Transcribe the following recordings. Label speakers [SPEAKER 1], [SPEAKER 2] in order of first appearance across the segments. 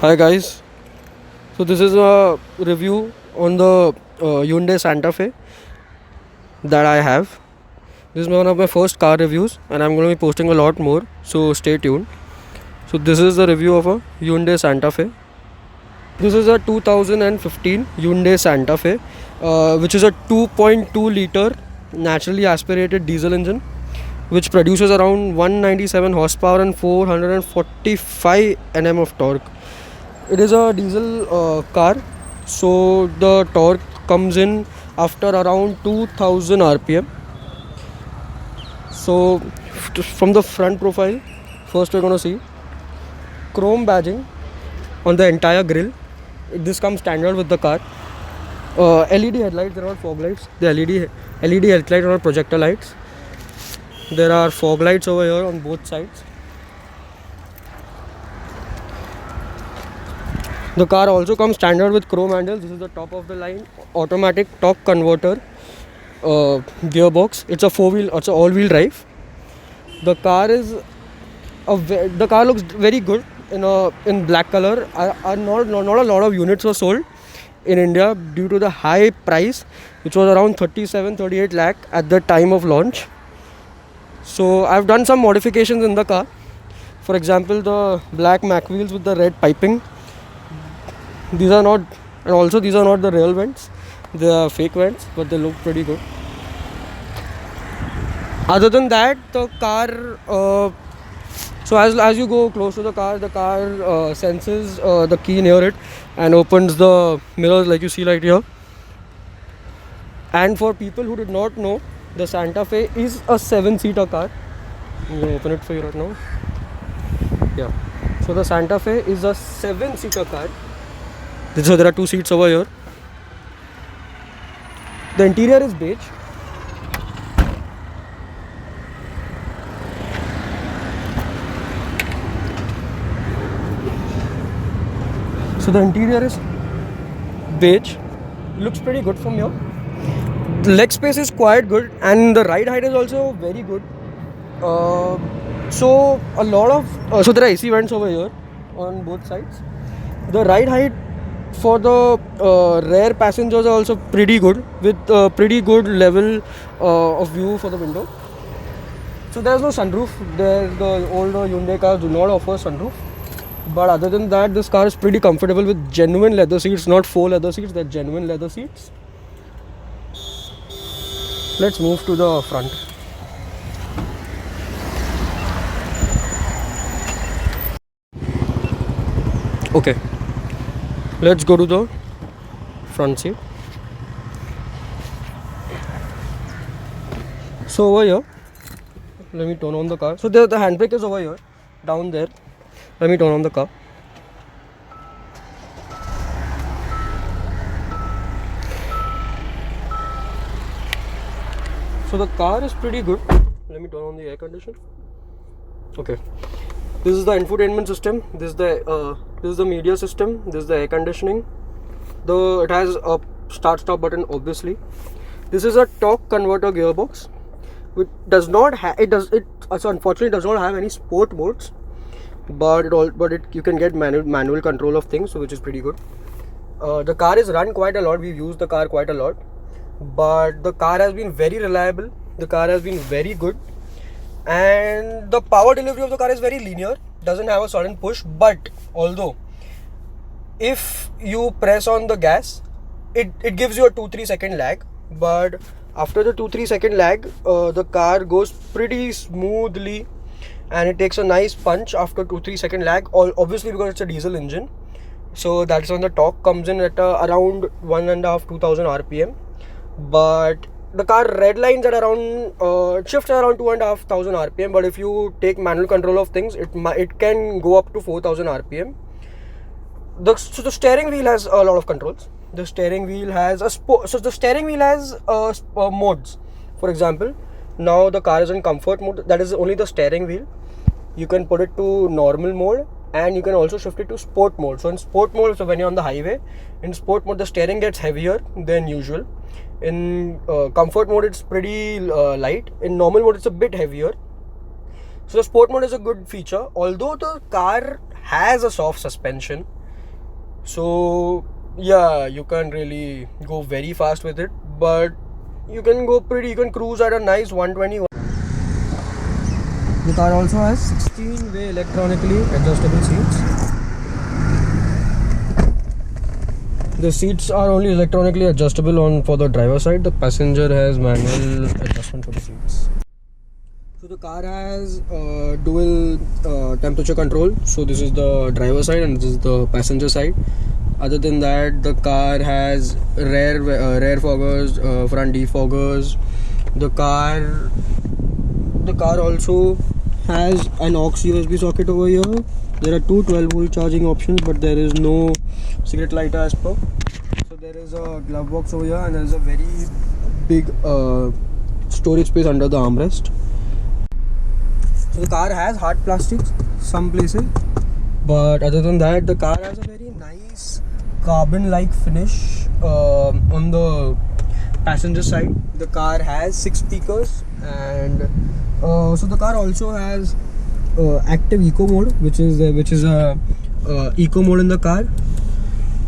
[SPEAKER 1] Hi guys, so this is a review on the Hyundai Santa Fe that I have. This is one of my first car reviews and I'm going to be posting a lot more, so stay tuned. So this is the review of a Hyundai Santa Fe. This is a 2015 Hyundai Santa Fe, which is a 2.2 liter naturally aspirated diesel engine which produces around 197 horsepower and 445 Nm of torque. It is a diesel car, so the torque comes in after around 2000 rpm. So from the front profile, first we're going to see chrome badging on the entire grille. This comes standard with the car. LED headlights, there are fog lights. The LED headlights are projector lights. There are fog lights over here on both sides. The car also comes standard with chrome handles. This is the top of the line automatic torque converter gearbox. It's a it's a all-wheel drive. The car the car looks very good in black color. Not a lot of units were sold in India due to the high price, which was around 37-38 lakh at the time of launch. So I've done some modifications in the car. For example, the black Mac wheels with the red piping. These are not the real vents. They are fake vents, but they look pretty good. Other than that, the car so as you go close to the car senses the key near it and opens the mirrors like you see right here. And for people who did not know, the Santa Fe is a 7-seater car. I'm going to open it for you right now. Yeah, so the Santa Fe is a 7-seater car. So there are 2 seats over here. The interior is beige. So the interior is beige. Looks pretty good from here. The leg space is quite good and the ride height is also very good. So a lot of so there are AC vents over here on both sides. The ride height for the rear passengers are also pretty good, with pretty good level of view for the window. So there's no sunroof. The older Hyundai cars do not offer sunroof. But other than that, this car is pretty comfortable with genuine leather seats, not faux leather seats, they're genuine leather seats. Let's move to the front. Okay, let's go to the front seat. So over here, let me turn on the car. So the handbrake is over here, down there. Let me turn on the car. So the car is pretty good. Let me turn on the air conditioner. Okay, this is the infotainment system. This is the media system. This is the air conditioning. It has a start-stop button, obviously. This is a torque converter gearbox, which does not have unfortunately does not have any sport modes, but you can get manual control of things, so which is pretty good. The car is run quite a lot. We've used the car quite a lot, but the car has been very reliable. The car has been very good, and the power delivery of the car is very linear. Doesn't have a sudden push, but although if you press on the gas, it gives you a 2-3 second lag, but after the 2-3 second lag, the car goes pretty smoothly and it takes a nice punch after 2-3 second lag, obviously because it's a diesel engine. So that's when the torque comes in at around 1,500-2,000 rpm. But the car redlines at around shifts around 2,500 rpm, but if you take manual control of things, it can go up to 4,000 rpm. So the steering wheel has a lot of controls. The steering wheel has modes. For example, now the car is in comfort mode. That is only the steering wheel. You can put it to normal mode, and you can also shift it to sport mode. So in sport mode, so when you're on the highway, in sport mode the steering gets heavier than usual. In comfort mode it's pretty light. In normal mode it's a bit heavier. So the sport mode is a good feature, although the car has a soft suspension. So yeah, you can't really go very fast with it, but you can cruise at a nice 120. The car also has 16-way electronically adjustable seats. The seats are only electronically adjustable for the driver side. The passenger has manual adjustment for the seats. So the car has dual temperature control. So this is the driver side and this is the passenger side. Other than that, the car has rear foggers, front defoggers. The car also has an aux USB socket over here. There are two 12-volt charging options, but there is no cigarette lighter as per. So there is a glove box over here, and there is a very big storage space under the armrest. So the car has hard plastics some places, but other than that, the car has a very nice carbon-like finish on the passenger side. The car has 6 speakers, and so the car also has active eco mode, which is a eco mode in the car,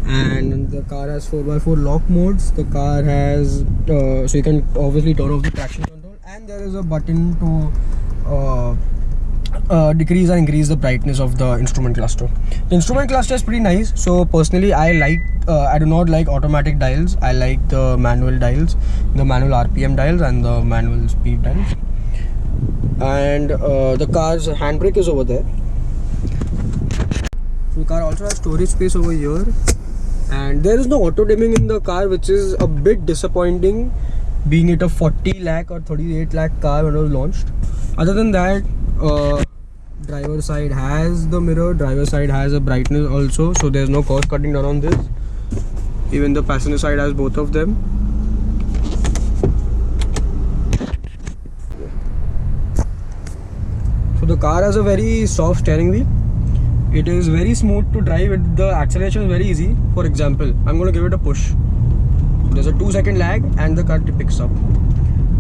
[SPEAKER 1] and the car has 4x4 lock modes. The car has so you can obviously turn off the traction control, and there is a button to decrease and increase the brightness of the instrument cluster. The instrument cluster is pretty nice. So personally, I do not like automatic dials. I like the manual dials, the manual RPM dials and the manual speed dials. And the car's handbrake is over there. So the car also has storage space over here, and there is no auto dimming in the car, which is a bit disappointing, being it a 40 lakh or 38 lakh car when it was launched. Other than that, driver side has the mirror, driver side has a brightness also, so there's no cost cutting down on this. Even the passenger side has both of them. So the car has a very soft steering wheel. It is very smooth to drive. The acceleration is very easy. For example, I'm going to give it a push. There's a 2-second lag and the car picks up.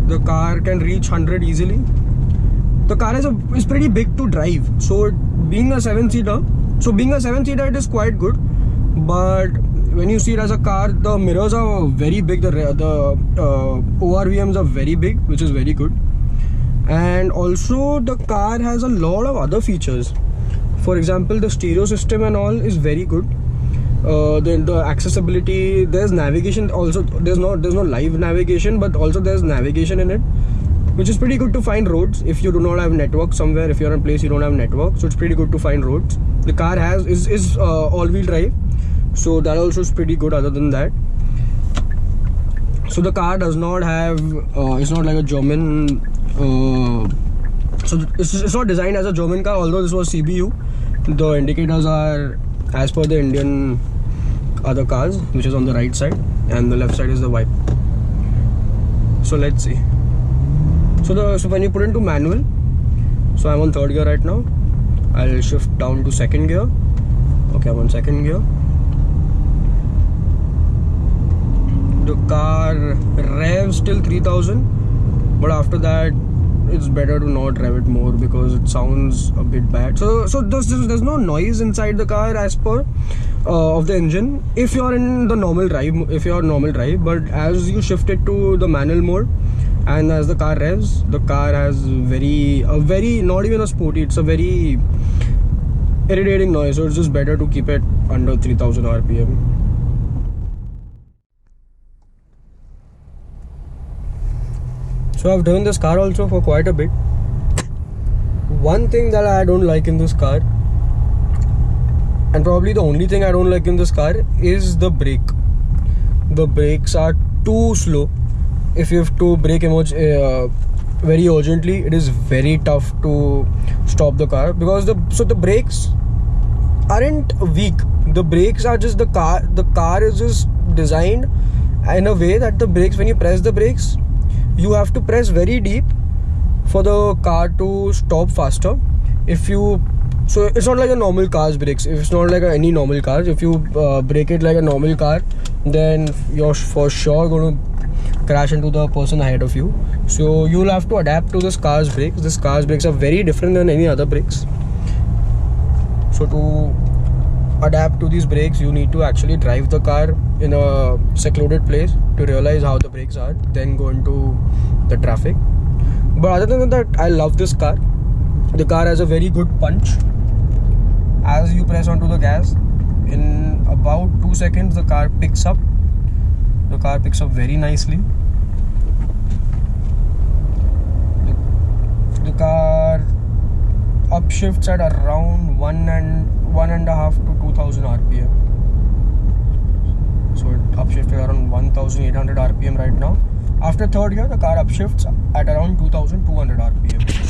[SPEAKER 1] The car can reach 100 easily. The car is pretty big to drive. So being a 7-seater, it is quite good. But when you see it as a car, the mirrors are very big. The ORVMs are very big, which is very good. And also the car has a lot of other features. For example, the stereo system and all is very good. The accessibility, there's navigation also. There's no live navigation, but also there's navigation in it, which is pretty good to find roads if you do not have network somewhere. If you're in a place you don't have network, so it's pretty good to find roads. The car is all-wheel drive, so that also is pretty good. Other than that, so the car does not have it's not like a German so it's not designed as a German car, although this was CBU. The indicators are as per the Indian other cars, which is on the right side, and the left side is the wiper. So let's see. So when you put into manual, so I'm on 3rd gear right now. I'll shift down to 2nd gear. Okay, I'm on 2nd gear. The car revs till 3000, but after that it's better to not rev it more because it sounds a bit bad. So there's no noise inside the car as per of the engine if you're in the normal drive, but as you shift it to the manual mode and as the car revs, the car has very not even a sporty, it's a very irritating noise. So it's just better to keep it under 3000 RPM. So I've driven this car also for quite a bit. One thing that I don't like in this car, and probably the only thing I don't like in this car, is the brake. The brakes are too slow. If you have to brake very urgently, it is very tough to stop the car because the brakes aren't weak. The brakes are just the car is just designed in a way that the brakes, when you press the brakes, you have to press very deep for the car to stop faster. So it's not like a normal car's brakes. If it's not like any normal cars, if you brake it like a normal car, then you're for sure going to crash into the person ahead of you. So you'll have to adapt to this car's brakes. This car's brakes are very different than any other brakes. So to adapt to these brakes, you need to actually drive the car in a secluded place to realize how the brakes are, then go into the traffic. But other than that, I love this car. The car has a very good punch. As you press onto the gas, in about 2 seconds the car picks up. The car picks up very nicely. The car upshifts at around 1.5 to 2000 RPM. So it upshifted around 1800 RPM right now. After third gear, the car upshifts at around 2200 RPM.